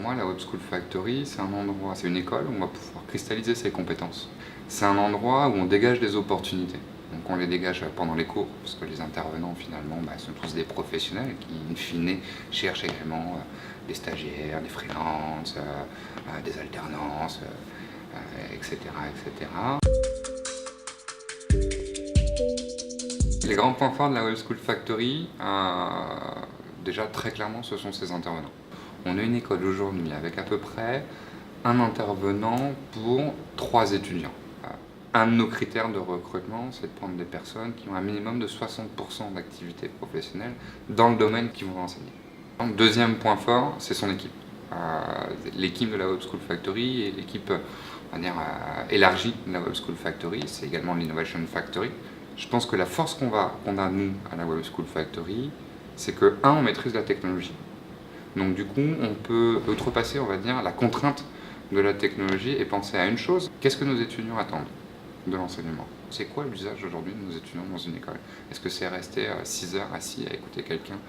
moi, la Web School Factory, c'est un endroit, c'est une école où on va pouvoir cristalliser ses compétences. C'est un endroit où on dégage des opportunités. Donc on les dégage pendant les cours, parce que les intervenants finalement sont tous des professionnels qui, in fine, cherchent également des stagiaires, des freelances, des alternances, etc., etc. Les grands points forts de la Web School Factory, déjà très clairement, ce sont ses intervenants. On a une école aujourd'hui avec à peu près un intervenant pour 3 étudiants. Un de nos critères de recrutement, c'est de prendre des personnes qui ont un minimum de 60% d'activité professionnelle dans le domaine qu'ils vont enseigner. Donc, deuxième point fort, c'est son équipe. L'équipe de la Web School Factory et l'équipe élargie de la Web School Factory, c'est également l'Innovation Factory. Je pense que la force qu'on a, nous, à la Web School Factory, c'est que, on maîtrise la technologie. Donc du coup, on peut outrepasser, on va dire, la contrainte de la technologie et penser à une chose. Qu'est-ce que nos étudiants attendent de l'enseignement? C'est quoi l'usage aujourd'hui de nos étudiants dans une école? Est-ce que c'est rester 6 heures assis à écouter quelqu'un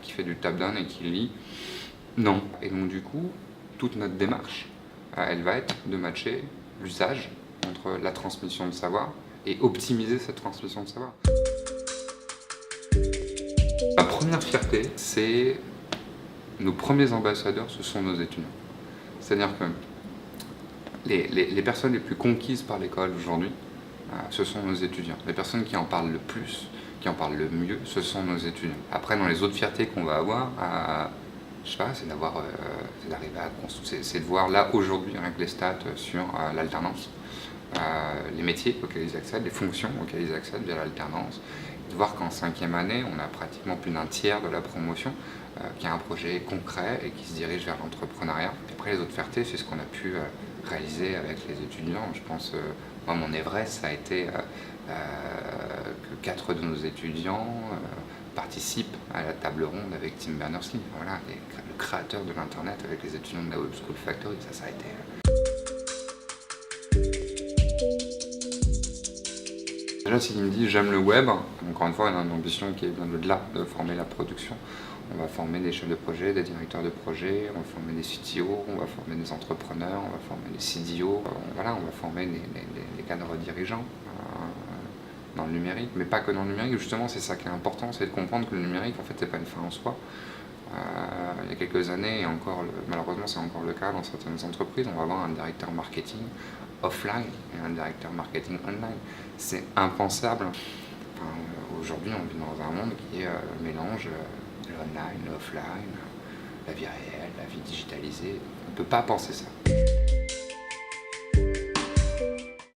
qui fait du tap-down et qui lit? Non. Et donc du coup, toute notre démarche, elle va être de matcher l'usage entre la transmission de savoir et optimiser cette transmission de savoir. Ma première fierté, c'est nos premiers ambassadeurs, ce sont nos étudiants. C'est-à-dire que les personnes les plus conquises par l'école aujourd'hui, ce sont nos étudiants. Les personnes qui en parlent le plus, qui en parlent le mieux, ce sont nos étudiants. Après, dans les autres fiertés qu'on va avoir, je sais pas, c'est d'arriver à construire, c'est de voir là aujourd'hui avec les stats sur l'alternance, les métiers auxquels ils accèdent, les fonctions auxquelles ils accèdent via l'alternance, de voir qu'en 5e année, on a pratiquement plus d'un tiers de la promotion qui a un projet concret et qui se dirige vers l'entrepreneuriat. Après, les autres fiertés, c'est ce qu'on a pu réaliser avec les étudiants. Je pense, moi, mon Everest, ça a été que 4 de nos étudiants participent à la table ronde avec Tim Berners-Lee. Voilà, le créateur de l'Internet avec les étudiants de la Web School Factory, ça a été... Déjà, s'il me dit j'aime le web, encore une fois, on a une ambition qui est bien au-delà de former la production. On va former des chefs de projet, des directeurs de projet, on va former des CTO, on va former des entrepreneurs, on va former des CDO, on va former des cadres dirigeants dans le numérique, mais pas que dans le numérique. Justement, c'est ça qui est important, c'est de comprendre que le numérique, en fait, c'est pas une fin en soi. Il y a quelques années, et encore, malheureusement c'est encore le cas dans certaines entreprises, on va avoir un directeur marketing offline et un directeur marketing online. C'est impensable. Aujourd'hui, on vit dans un monde qui mélange l'online, l'offline, la vie réelle, la vie digitalisée. On ne peut pas penser ça.